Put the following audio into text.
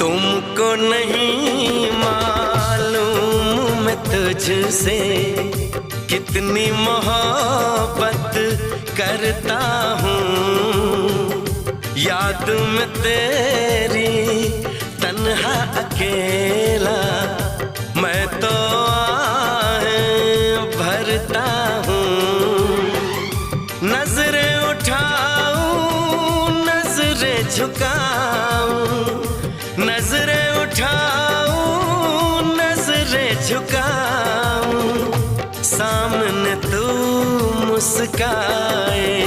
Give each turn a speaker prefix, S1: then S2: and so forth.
S1: तुमको नहीं मालूम मैं तुझसे कितनी मोहब्बत करता हूँ। याद में तेरी तन्हा अकेला मैं तो आहें भरता हूँ। नजरें उठाऊं नजरें झुकाऊं, नजरें उठाऊं नजरें झुकाऊं, सामने तू मुस्काए